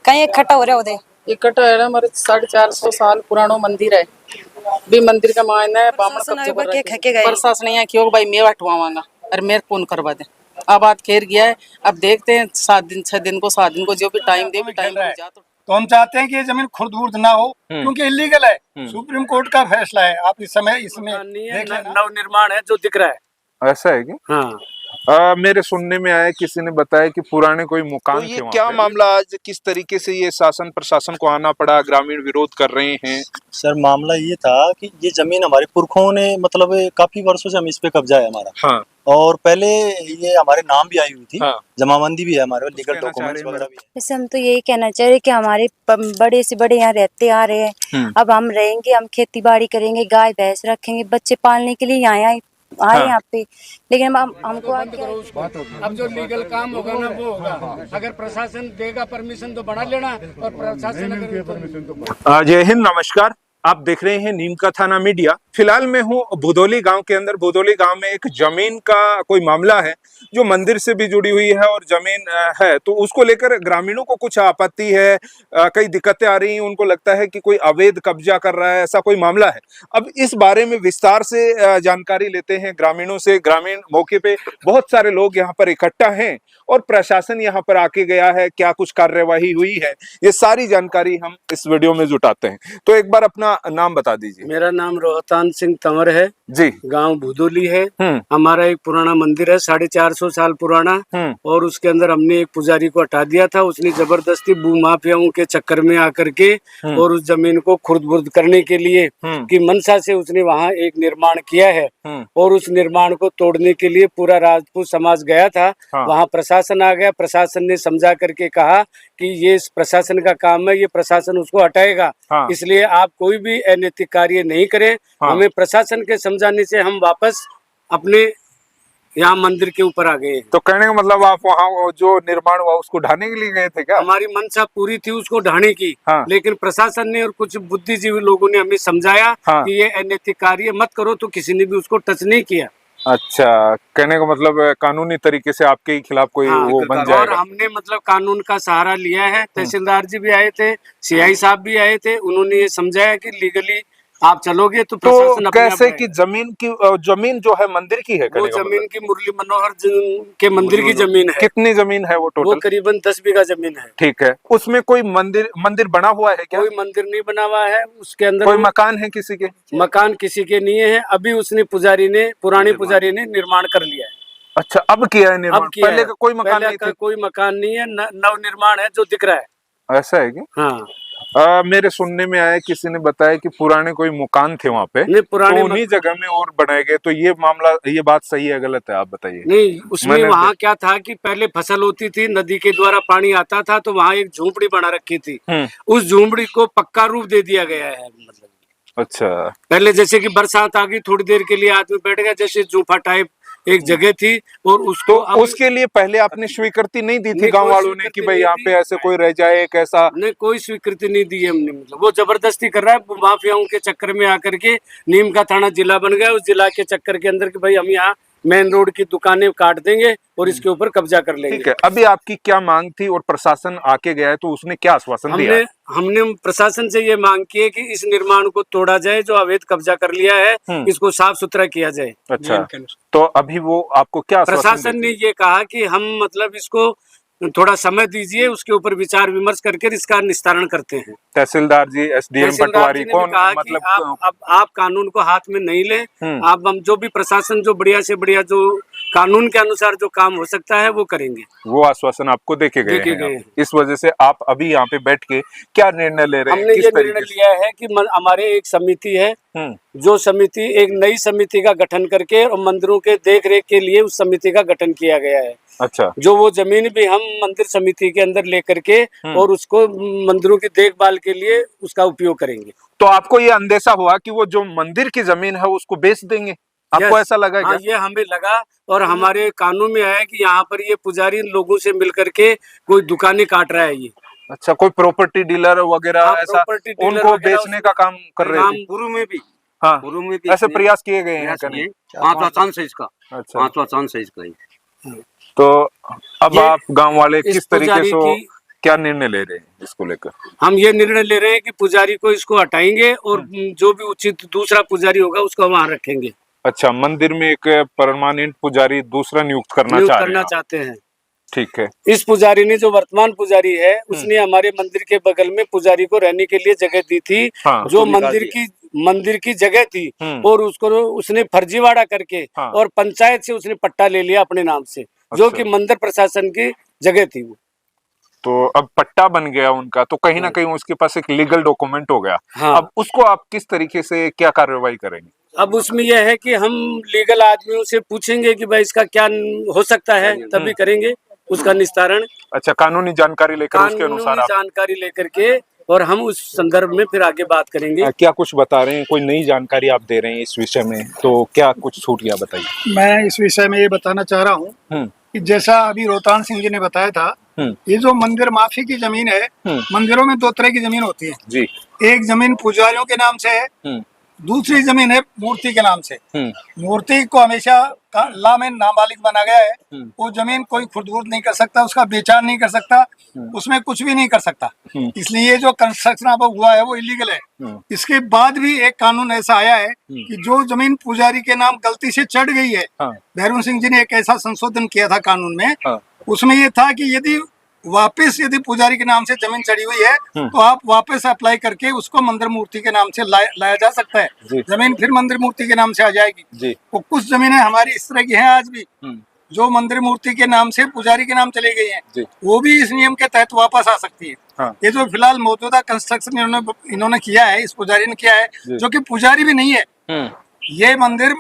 कहीं इकट्ठा हो रहे होते इकट्ठा है ना हमारे 450 साल पुरानो मंदिर है भी मंदिर का मायना है बामण कब्जे कर रखे प्रशासन यहाँ क्यों भाई मैं हटवाऊंगा अरे मेरे कौन करवा दे अब बात खेर गया है। अब देखते हैं 7 दिन को 7 दिन को जो भी टाइम दे भी टाइम तो हम चाहते हैं कि ये जमीन खुर्द बुर्द ना हो क्योंकि इलीगल है। सुप्रीम कोर्ट का फैसला है। आप इस समय इसमें नव निर्माण है जो दिख रहा है। ऐसा है क्या? हाँ मेरे सुनने में आया किसी ने बताया कि पुराने कोई मकान थे। ये क्या मामला आज किस तरीके से ये शासन प्रशासन को आना पड़ा, ग्रामीण विरोध कर रहे हैं? सर मामला ये था कि ये जमीन हमारे पुरखों ने मतलब काफी वर्षों से हम इस पे कब्जा है हमारा। हाँ। और पहले ये हमारे नाम भी आई हुई थी। हाँ। जमाबंदी भी है हमारे लीगल डॉक्यूमेंट्स वगैरह भी है। वैसे हम तो यही कहना चाह रहे हैं कि हमारे बड़े से बड़े यहाँ रहते आ रहे हैं। अब हम रहेंगे, हम खेती बाड़ी करेंगे, गाय भैंस रखेंगे, बच्चे पालने के लिए यहाँ आए यहाँ पे। लेकिन हमको अब जो लीगल काम होगा ना वो होगा। अगर प्रशासन देगा परमिशन तो बढ़ा लेना और प्रशासन अगर परमिशन तो। जय हिंद, नमस्कार। आप देख रहे हैं नीम का थाना मीडिया। फिलहाल मैं हूँ भुदोली गांव के अंदर। भुदोली गांव में एक जमीन का कोई मामला है जो मंदिर से भी जुड़ी हुई है और जमीन है, तो उसको लेकर ग्रामीणों को कुछ आपत्ति है, कई दिक्कतें आ रही हैं। उनको लगता है कि कोई अवैध कब्जा कर रहा है, ऐसा कोई मामला है। अब इस बारे में विस्तार से जानकारी लेते हैं ग्रामीणों से। ग्रामीण मौके पे बहुत सारे लोग यहाँ पर इकट्ठा हैं और प्रशासन यहाँ पर आके गया है, क्या कुछ कार्यवाही हुई है, ये सारी जानकारी हम इस वीडियो में जुटाते हैं। तो एक बार अपना नाम बता दीजिए। मेरा नाम रोहतान सिंह तंवर है जी। गांव भुदोली है। हमारा एक पुराना मंदिर है 450 साल पुराना। और उसके अंदर हमने एक पुजारी को हटा दिया था। उसने जबरदस्ती भूमाफियाओं के चक्कर में आकर के और उस जमीन को खुर्द-बुर्द करने के लिए की मंशा से उसने वहाँ एक निर्माण किया है। और उस निर्माण को तोड़ने के लिए पूरा राजपूत समाज गया था। वहाँ प्रशासन आ गया। प्रशासन ने समझा करके कहा कि ये प्रशासन का काम है, ये प्रशासन उसको हटाएगा। इसलिए आप कोई भी अनैतिक कार्य नहीं करें। हमें प्रशासन के समझाने से हम वापस अपने यहाँ मंदिर के ऊपर आ गए। तो कहने का मतलब आप वहाँ जो निर्माण हुआ उसको ढाने के लिए गए थे क्या? हमारी मंशा पूरी थी उसको ढाने की। लेकिन प्रशासन ने और कुछ बुद्धिजीवी लोगों ने हमें समझाया कि ये अनैतिक कार्य मत करो, तो किसी ने भी उसको टच नहीं किया। अच्छा, कहने का मतलब कानूनी तरीके से आपके ही खिलाफ कोई वो बन जाएगा। और हमने मतलब कानून का सहारा लिया है। तहसीलदार जी भी आए थे, सीआई साहब भी आए थे। उन्होंने ये समझाया कि लीगली आप चलोगे तो प्रशासन कैसे कि जमीन जो है मंदिर की है? वो जमीन की मुरली मनोहर के मंदिर की जमीन है। कितनी जमीन है वो टोटल? वो करीबन 10 बीघा जमीन है। ठीक है। उसमें कोई मंदिर बना हुआ है क्या? कोई मंदिर नहीं बना हुआ है। उसके अंदर कोई मकान है किसी के? मकान किसी के नहीं है। अभी उसने पुराने पुजारी ने निर्माण कर लिया है। अच्छा, अब किया है निर्माण? पहले का कोई मकान नहीं था? कोई मकान नहीं है, नव निर्माण है जो दिख रहा है। ऐसा है क्या? हाँ। मेरे सुनने में आया, किसी ने बताया कि पुराने कोई मकान थे वहाँ पे, तो उन्हीं जगह में और बनाए गए। तो ये मामला, ये बात सही है गलत है, आप बताइए। नहीं, उसमें वहाँ क्या था कि पहले फसल होती थी, नदी के द्वारा पानी आता था, तो वहाँ एक झोपड़ी बना रखी थी। उस झोपड़ी को पक्का रूप दे दिया गया है। मतलब अच्छा, पहले जैसे कि बरसात आ गई, थोड़ी देर के लिए आदमी बैठ गया, जैसे झूफा टाइप एक जगह थी। और उसको उसके लिए पहले आपने स्वीकृति नहीं दी थी गांव वालों ने कि भाई यहाँ पे ऐसे कोई रह जाए? कैसा? नहीं, कोई स्वीकृति नहीं दी है हमने। मतलब वो जबरदस्ती कर रहा है, माफियाओं के चक्कर में आकर के नीम का थाना जिला बन गया। उस जिला के चक्कर के अंदर कि भाई हम यहाँ मेन रोड की दुकानें काट देंगे और इसके ऊपर कब्जा कर लेंगे। ठीक है। अभी आपकी क्या मांग थी और प्रशासन आके गया है तो उसने क्या आश्वासन दिया? हमने प्रशासन से ये मांग की है कि इस निर्माण को तोड़ा जाए, जो अवैध कब्जा कर लिया है इसको साफ सुथरा किया जाए। अच्छा, तो अभी वो आपको क्या प्रशासन ने ये कहा कि हम मतलब इसको थोड़ा समय दीजिए, उसके ऊपर विचार विमर्श करके इसका निस्तारण करते हैं। तहसीलदार जी, एसडीएम पटवारी को मतलब आप कानून को हाथ में नहीं लें। आप हम जो भी प्रशासन जो बढ़िया से बढ़िया जो कानून के अनुसार जो काम हो सकता है वो करेंगे। वो आश्वासन आपको देके गए हैं। इस वजह से आप अभी यहाँ पे बैठ के क्या निर्णय ले रहे हैं? हमने ये निर्णय लिया है कि हमारे एक समिति है, जो समिति एक नई समिति का गठन करके और मंदिरों के देख रेख के लिए उस समिति का गठन किया गया है। अच्छा, जो वो जमीन भी हम मंदिर समिति के अंदर लेकर के और उसको मंदिरों की देखभाल के लिए उसका उपयोग करेंगे। तो आपको ये अंदेशा हुआ कि वो जो मंदिर की जमीन है उसको बेच देंगे? आपको ऐसा लगा क्या? ये हमें लगा और हमारे कानून में आया कि यहाँ पर ये पुजारी लोगों से मिलकर के कोई दुकानें काट रहा है ये। अच्छा, कोई प्रॉपर्टी डीलर वगैरह ऐसा उनको बेचने का काम कर रहे हैं? गुरु में भी, हाँ, गुरु में भी ऐसे प्रयास किए गए हैं। 5वां चांस है इसका। अच्छा, 5वां चांस है इसका। तो अब आप गांव वाले किस तरीके से क्या निर्णय ले रहे हैं इसको लेकर? हम ये निर्णय ले रहे हैं कि पुजारी को इसको हटाएंगे और जो भी उचित दूसरा पुजारी होगा उसको वहां रखेंगे। अच्छा, मंदिर में एक परमानेंट पुजारी दूसरा नियुक्त करना चाहते हैं। ठीक है। इस पुजारी ने, जो वर्तमान पुजारी है, उसने हमारे मंदिर के बगल में पुजारी को रहने के लिए जगह दी थी। हाँ, जो मंदिर की जगह थी और उसको उसने फर्जीवाड़ा करके और पंचायत से उसने पट्टा ले लिया अपने नाम से, जो कि मंदिर प्रशासन की जगह थी वो। तो अब पट्टा बन गया उनका, तो कहीं ना कहीं उसके पास एक लीगल डॉक्यूमेंट हो गया। हाँ। अब उसको आप किस तरीके से क्या कार्रवाई करेंगे? अब उसमें यह है कि हम लीगल आदमियों से पूछेंगे कि भाई इसका क्या हो सकता है, तभी करेंगे उसका निस्तारण। अच्छा, कानूनी जानकारी लेकर उसके अनुसार जानकारी लेकर के और हम उस संदर्भ में फिर आगे बात करेंगे। क्या कुछ बता रहे हैं, कोई नई जानकारी आप दे रहे हैं इस विषय में, तो क्या कुछ छूट गया बताइए। मैं इस विषय में ये बताना चाह रहा हूँ कि जैसा अभी रोहतान सिंह जी ने बताया था, ये जो मंदिर माफी की जमीन है, मंदिरों में दो तरह की जमीन होती है जी। एक जमीन पुजारियों के नाम से है, दूसरी जमीन है मूर्ति के नाम से। मूर्ति को हमेशा ला में नाबालिग बना गया है। वो जमीन कोई खुर्द-बुर्द नहीं कर सकता, उसका बेचान नहीं कर सकता, उसमें कुछ भी नहीं कर सकता। इसलिए जो कंस्ट्रक्शन अब हुआ है वो इलीगल है। इसके बाद भी एक कानून ऐसा आया है कि जो जमीन पुजारी के नाम गलती से चढ़ गई है, भैरव सिंह जी ने एक ऐसा संशोधन किया था कानून में, उसमें ये था कि यदि पुजारी के नाम से जमीन चढ़ी हुई है तो आप वापस अप्लाई करके उसको मंदिर मूर्ति के नाम से लाया जा सकता है। जमीन फिर मंदिर मूर्ति के नाम से आ जाएगी। तो कुछ जमीनें हमारी इस तरह की हैं आज भी, जो मंदिर मूर्ति के नाम से पुजारी के नाम चली गई हैं, वो भी इस नियम के तहत वापस आ सकती है। ये जो फिलहाल मौजूदा कंस्ट्रक्शन इन्होंने किया है, इस पुजारी ने किया है, जो कि पुजारी भी नहीं है, ये मंदिर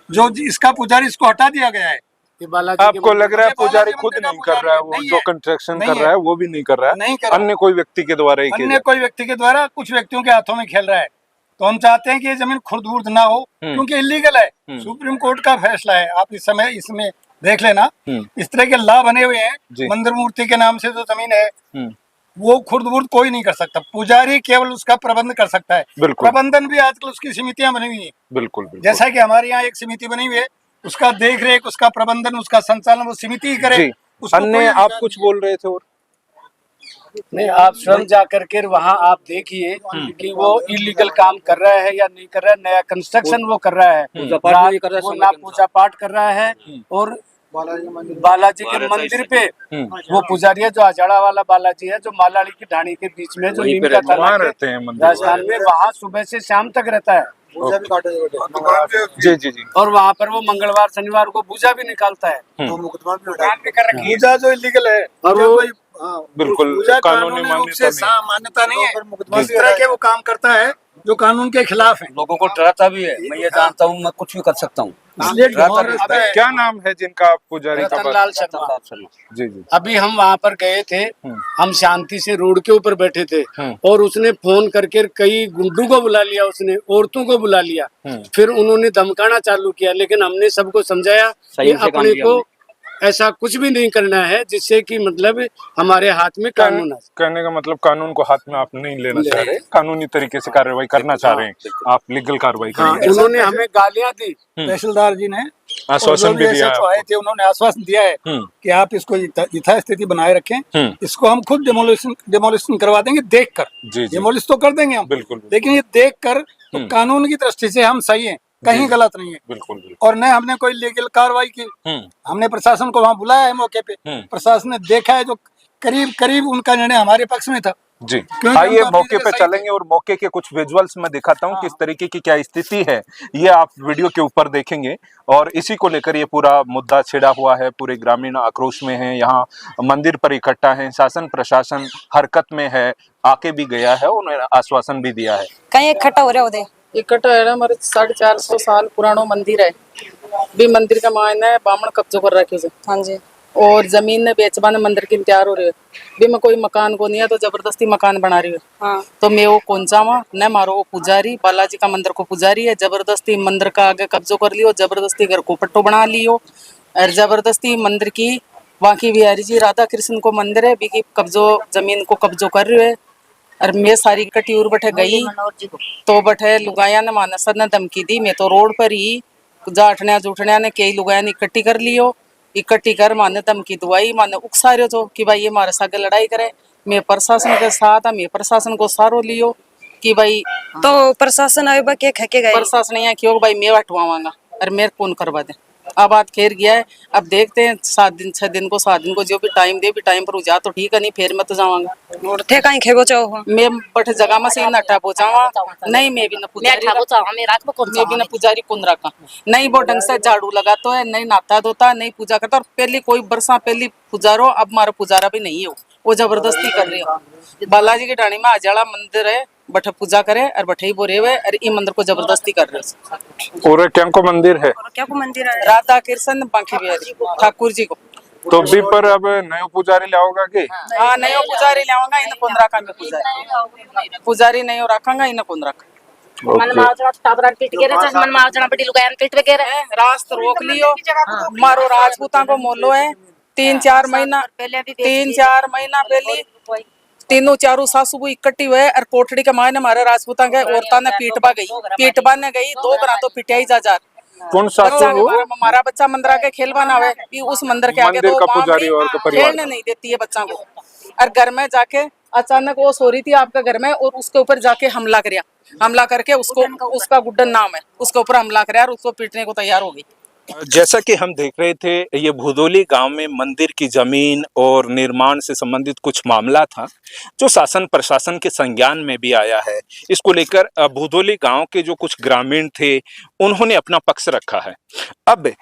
जो इसका पुजारी, इसको हटा दिया गया है। आपको लग रहा है पुजारी खुद नहीं कर रहा है, वो जो कंस्ट्रक्शन कर रहा है वो भी नहीं कर रहा है, अन्य कोई व्यक्ति के द्वारा ही, अन्य कोई व्यक्ति के द्वारा कुछ व्यक्तियों के हाथों में खेल रहा है। तो हम चाहते हैं कि ये जमीन खुर्द-बुर्द ना हो, क्योंकि इलीगल है। सुप्रीम कोर्ट का फैसला है, आप इस समय इसमें देख लेना। इस तरह के लॉ बने हुए हैं, मंदिर मूर्ति के नाम से जो जमीन है वो खुर्द-बुर्द कोई नहीं कर सकता, पुजारी केवल उसका प्रबंध कर सकता है। प्रबंधन भी आजकल उसकी समितियां बनी हुई है। बिल्कुल। जैसा कि हमारे यहाँ एक समिति बनी हुई है, उसका देख रेख, उसका प्रबंधन, उसका संचालन वो समिति ही करे। अन्य आप कुछ बोल रहे थे और नहीं, आप स्वयं जा करके वहाँ आप देखिए कि वो इलीगल काम कर रहा है या नहीं कर रहा है। नया कंस्ट्रक्शन वो कर रहा है, ना पूजा पाठ कर रहा है। और बालाजी के मंदिर पे वो पुजारी है, जो अजाड़ा वाला बालाजी है, जो मालाड़ी की ढाणी के बीच में, जो नीम का तालाब रहते हैं राजस्थान में, वहाँ सुबह से शाम तक रहता है। जी। और वहाँ पर वो मंगलवार शनिवार को पूजा भी निकालता है। पूजा जो इलीगल है और वो बिल्कुल कानूनी मान्यता नहीं है। इस तरह के वो काम करता है जो कानून के खिलाफ है। लोगों को डराता भी है। मैं ये जानता हूँ मैं कुछ भी कर सकता हूँ। क्या नाम है जिनका पुजारी का? रतनलाल शर्मा। जी। अभी हम वहाँ पर गए थे, हम शांति से रोड के ऊपर बैठे थे और उसने फोन करके कई गुंडों को बुला लिया, उसने औरतों को बुला लिया, फिर उन्होंने धमकाना चालू किया। लेकिन हमने सबको समझाया कि अपने को ऐसा कुछ भी नहीं करना है जिससे कि मतलब हमारे हाथ में कानून है। कहने का मतलब कानून को हाथ में आप नहीं लेना चाह रहे, कानूनी तरीके से कार्रवाई करना चाह रहे हैं, आप लीगल कार्रवाई करेंगे। उन्होंने हमें गालियां दी, तहसीलदार जी ने आश्वासन भी दिया है, उन्होंने आश्वासन दिया है कि आप इसको यथास्थिति बनाए रखें। इसको हम खुद डेमोलिशन करवा देंगे, देख कर। डेमोलिश तो कर देंगे हम, बिल्कुल, लेकिन ये देख कर तो कानून की दृष्टि से हम सही है, कहीं गलत नहीं है। बिल्कुल। और न हमने कोई लीगल कार्रवाई की। हमने प्रशासन को वहाँ बुलाया है मौके पे, प्रशासन ने देखा है, जो करीब उनका निर्णय हमारे पक्ष में था। जी, आइए मौके पे चलेंगे और मौके के कुछ विजुअल्स में दिखाता हूँ किस तरीके की क्या स्थिति है, ये आप वीडियो के ऊपर देखेंगे। और इसी को लेकर ये पूरा मुद्दा छिड़ा हुआ है, पूरे ग्रामीण आक्रोश में है, यहाँ मंदिर पर इकट्ठा है, शासन प्रशासन हरकत में है, आके भी गया है, उन्होंने आश्वासन भी दिया है। कहीं इकट्ठा हो रहे हो इकट्ठा है ना, हमारे 450 साल पुराना मंदिर है। भी मंदिर का मायना है बामण कब्जो कर रखे। हाँ जी। और जमीन ने बेचबाने मंदिर की तैयार हो रही है। भी मैं कोई मकान को नहीं है तो जबरदस्ती मकान बना रही है। हाँ। तो मैं वो कौन जावा न मारो, वो पुजारी बालाजी का मंदिर को पुजारी है, जबरदस्ती मंदिर का आगे कब्जो कर लियो, जबरदस्ती घर को पट्टो बना लियो, और जबरदस्ती मंदिर की वहाँ की बिहारी जी राधा कृष्ण को मंदिर है, भी कब्जो जमीन को कब्जो कर रही है। और मैं सारी कटी उर बैठे गई तो बैठे लुगाया ने मानसद ने धमकी दी। मैं तो रोड पर ही जाठने जुठने ने कई लुगाया ने इकट्ठी कर लियो इकट्ठी कर माने धमकी दुआई माने उकसा रहे हो कि भाई ये हमारे साथ लड़ाई करे। मैं प्रशासन के साथ मैं प्रशासन को सारो लियो कि भाई तो प्रशासन आए बा के खके गए प्रशासन यहाँ क्यों भाई मैं हटवाऊंगा और मेरे कौन करवा दे। अब बात खेर गया है, अब देखते हैं 7 दिन को जो भी टाइम दे भी टाइम पर जा तो ठीक है, नहीं फिर मैं तो जाऊंगा। और थे कहीं खेबो चाहो मैं बट जगह में से नटा पहुंचावा नहीं, मैं भी ना पुजारी मैं भी ना पुजारी कौन रखा नहीं, वो ढंग से झाड़ू लगाता है नहीं, नहाता धोता नहीं, पूजा करता। और पहली कोई बरसा पहली पुजारो अब हमारा पुजारा भी नहीं है, वो जबरदस्ती कर रही है। बालाजी की डाणी में आजाड़ा मंदिर है, बठे पूजा करे और बठे ही बोरे हुए और ये मंदिर को जबरदस्ती कर रहे। पूरे क्या को मंदिर है? क्या को मंदिर है? राधा कृष्ण बांकी बिहारी ठाकुर जी को। तो भी पर अब नयो पुजारी लाओगा के? हाँ नयो पुजारी लाऊंगा, इन कौन रखा मैं पुजारी नहीं रखूंगा, इन कौन रखा रास्ते रोक लियो। मारो राजपूता को मोलो है 3-4 महीना पहले तीनों चारों सासू को इकट्ठी हुए और कोठड़ी के मायने हमारे राजपूता के औरतां ने पीटबा ने गई 2 बार तो पिटाई जा कौन सासू? हमारा बच्चा मंदिर के खेलवाना हुए कि उस मंदिर के आगे मंदिर का पुजारी और का परिवार खेलने नहीं देती है बच्चा को। और घर में जाके अचानक वो सो रही थी आपके घर में और उसके ऊपर जाके हमला करके उसका गुड्डन नाम है, उसके ऊपर हमला कराया और उसको पीटने को तैयार हो गई। जैसा कि हम देख रहे थे, ये भुदोली गांव में मंदिर की जमीन और निर्माण से संबंधित कुछ मामला था जो शासन प्रशासन के संज्ञान में भी आया है। इसको लेकर भुदोली गांव के जो कुछ ग्रामीण थे उन्होंने अपना पक्ष रखा है। अब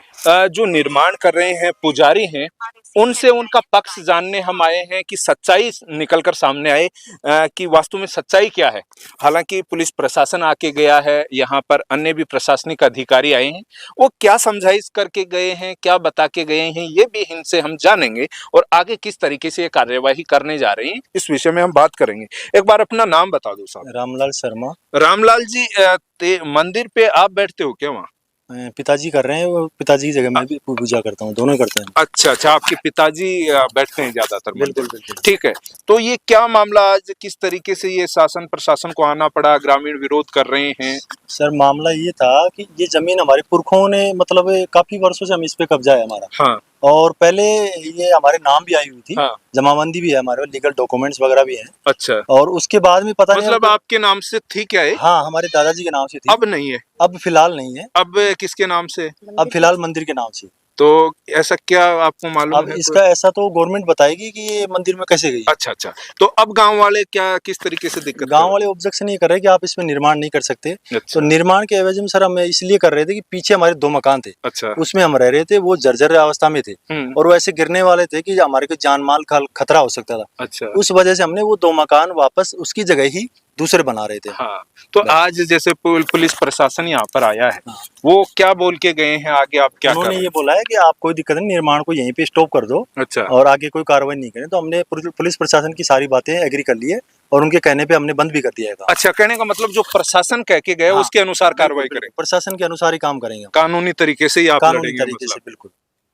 जो निर्माण कर रहे हैं पुजारी हैं, उनसे उनका पक्ष जानने हम आए हैं कि सच्चाई निकलकर सामने आए कि वास्तव में सच्चाई क्या है। हालांकि पुलिस प्रशासन आके गया है, यहाँ पर अन्य भी प्रशासनिक अधिकारी आए हैं, वो क्या समझाइश करके गए हैं, क्या बता के गए हैं, ये भी इनसे हम जानेंगे और आगे किस तरीके से ये कार्यवाही करने जा रहे हैं इस विषय में हम बात करेंगे। एक बार अपना नाम बता दो साहब। रामलाल शर्मा। रामलाल जी, मंदिर पे आप बैठते हो क्या? वहाँ पिताजी कर रहे हैं, वो पिताजी की जगह मैं भी पूजा करता हूँ, दोनों करते हैं। अच्छा, आपके पिताजी बैठते हैं ज्यादातर? बिल्कुल बिल्कुल। ठीक है, तो ये क्या मामला आज किस तरीके से ये शासन प्रशासन को आना पड़ा, ग्रामीण विरोध कर रहे हैं? सर मामला ये था कि ये जमीन हमारे पुरखों ने मतलब काफी वर्षों से हम इस पे कब्जा है हमारा। हाँ। और पहले ये हमारे नाम भी आई हुई थी। हाँ। जमाबंदी भी है हमारे, लीगल डॉक्यूमेंट्स वगैरह भी हैं। अच्छा। और उसके बाद में पता मतलब नहीं आपके नाम से थी क्या है? हाँ, हमारे दादाजी के नाम से थी। अब नहीं है? अब फिलहाल नहीं है। अब किसके नाम से? अब फिलहाल मंदिर के नाम से। तो ऐसा क्या आपको मालूम अब है? इसका ऐसा तो गवर्नमेंट बताएगी कि ये मंदिर में कैसे गई। अच्छा, तो अब गांव वाले क्या किस तरीके से दिक्कत? गांव वाले ऑब्जेक्शन ये कर रहे हैं कि आप इसमें निर्माण नहीं कर सकते। अच्छा। तो निर्माण के एवज में सर हम इसलिए कर रहे थे कि पीछे हमारे 2 मकान थे। अच्छा। उसमें हम रह रहे थे, वो जर्जर अवस्था में थे और वो ऐसे गिरने वाले थे कि हमारे को जान माल का खतरा हो सकता था। अच्छा। उस वजह से हमने वो 2 मकान वापस उसकी जगह ही दूसरे बना रहे थे। हाँ, तो आज जैसे पुलिस प्रशासन यहाँ पर आया है, वो क्या बोल के गए हैं, आगे आप क्या उन्होंने ये बोला है कि आप कोई दिक्कत नहीं, निर्माण को यहीं पे स्टॉप कर दो। अच्छा। और आगे कोई कार्रवाई नहीं करें। तो हमने पुलिस प्रशासन की सारी बातें एग्री कर ली है और उनके कहने पे हमने बंद भी कर दिया है। अच्छा, कहने का मतलब जो प्रशासन कह के गए उसके अनुसार कार्रवाई करें? प्रशासन के अनुसार ही काम करेंगे, कानूनी तरीके से ही आप कानूनी लड़ेंगे? तरीके से बिल्कुल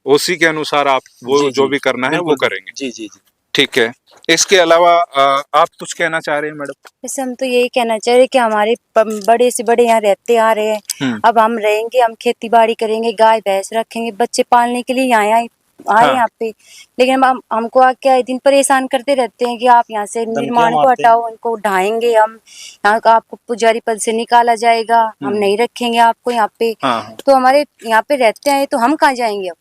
उसी के अनुसार आप वो जो भी करना है वो करेंगे? जी जी जी। ठीक है, इसके अलावा आप कुछ कहना चाह रहे हैं मैडम? वैसे हम तो यही कहना चाह रहे हैं कि हमारे बड़े से बड़े यहाँ रहते आ रहे हैं, अब हम रहेंगे, हम खेती बाड़ी करेंगे, गाय भैंस रखेंगे, बच्चे पालने के लिए यहाँ आए यहाँ पे। लेकिन हमको आके आए दिन परेशान करते रहते हैं कि आप यहाँ से निर्माण को हटाओ, इनको ढाएंगे हम, यहाँ का आपको पुजारी पद से निकाला जाएगा, हम नहीं रखेंगे आपको यहाँ पे। तो हमारे यहाँ पे रहते हैं तो हम कहाँ जाएंगे अब?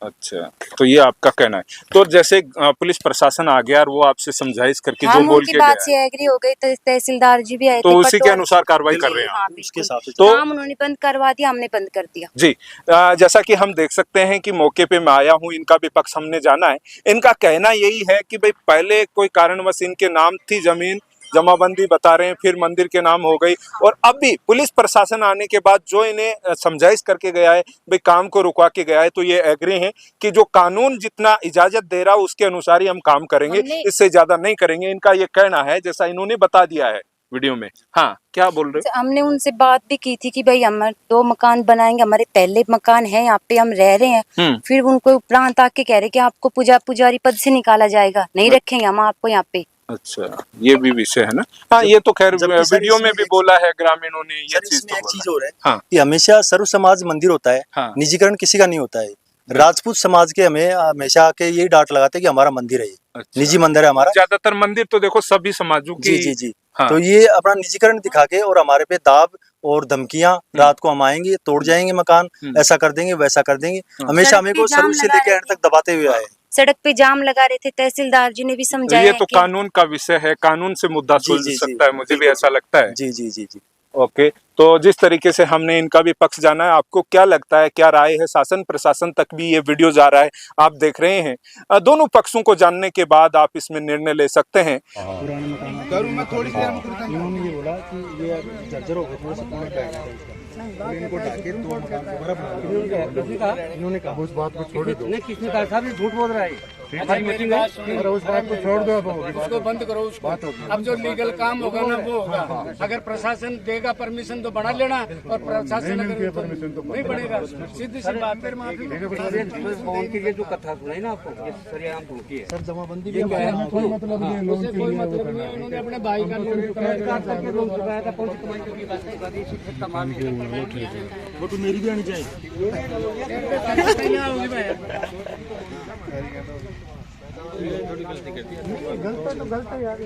अच्छा, तो ये आपका कहना है। तो जैसे पुलिस प्रशासन आ गया और वो आपसे समझाइश करके जो बोल के बात से एग्री हो गई, तो तहसीलदार जी भी आए तो उसी के अनुसार कार्रवाई कर रहे हैं उसके हिसाब से। तो काम उन्होंने बंद करवा दिया, हमने बंद कर दिया जी। जैसा कि हम देख सकते हैं कि मौके पे मैं आया हूँ, इनका भी पक्ष हमने जाना है। इनका कहना यही है कि भाई पहले कोई कारणवश इनके नाम थी जमीन, जमाबंदी बता रहे हैं, फिर मंदिर के नाम हो गई, और अब भी पुलिस प्रशासन आने के बाद जो इन्हें समझाइश करके गया है, भाई काम को रुकवा के गया है, तो ये एग्री हैं कि जो कानून जितना इजाजत दे रहा है उसके अनुसार ही हम काम करेंगे, इससे ज्यादा नहीं करेंगे। इनका ये कहना है, जैसा इन्होंने बता दिया है वीडियो में। हाँ, क्या बोल रहे? हमने उनसे बात भी की थी कि भाई हम 2 मकान बनाएंगे, हमारे पहले मकान है यहाँ पे, हम रह रहे हैं। फिर उनको उपरांत आके कह रहे कि आपको पुजारी पद से निकाला जाएगा, नहीं रखेंगे हम आपको यहाँ पे। अच्छा, ये भी विषय है ना। हाँ, ये तो खैर वीडियो में भी बोला है ग्रामीणों ने। ये चीज तो एक चीज और है हाँ। कि हमेशा सर्व समाज मंदिर होता है, हाँ। निजीकरण किसी का नहीं होता है। राजपूत समाज के हमें हमेशा आके यही डांट लगाते हैं कि हमारा मंदिर है ये, अच्छा। निजी मंदिर है हमारा। ज्यादातर मंदिर तो देखो सभी समाजों की। जी जी जी। हाँ। तो ये अपना निजीकरण दिखा के और हमारे पे दाब और धमकियां, रात को हम आएंगे, तोड़ जाएंगे मकान, ऐसा कर देंगे, वैसा कर देंगे, हमेशा हमें को शुरू से लेकर एंड तक दबाते हुए आए। सड़क पे जाम लगा रहे थे, तहसीलदार जी ने भी समझाया। ये तो कानून का विषय है, कानून से मुद्दा जी, सुलझ जी, जी, सकता है, मुझे भी ऐसा लगता है। जी जी जी जी। ओके, तो जिस तरीके से हमने इनका भी पक्ष जाना है, आपको क्या लगता है, क्या राय है? शासन प्रशासन तक भी ये वीडियो जा रहा है, आप देख रहे हैं। दोनों पक्षों को जानने के बाद आप इसमें निर्णय ले सकते हैं। इन्होंने ये बोला कि ये जर्जर हो गए, थोड़ा सा पानी बैठ गया इसका, इनको ढाके तो मकान दोबारा बना दिया। इन्होंने कहा उस बात को छोड़ दो। नहीं, किसने कहा? साहब ये झूठ बोल रहा है। हमारी मीटिंग है, और उस बात को छोड़ दो, उसको बंद करो, उसको अब जो लीगल काम होगा ना वो होगा। अगर प्रशासन देगा परमिशन तो बढ़ा लेना, और प्रशासन अगर परमिशन तो नहीं बढ़ेगा, सीधी सी बात है। ये जो कथा सुनाई ना आपको, ये सरेआम धमकी है। सर जमाबंदी कोई मतलब नहीं है, उन्होंने अपने भाई का लोन चुकाया था, कौन सी कमाई की बात वो तो मेरी भी आनी चाहिए। गलत है तो गलत है यार।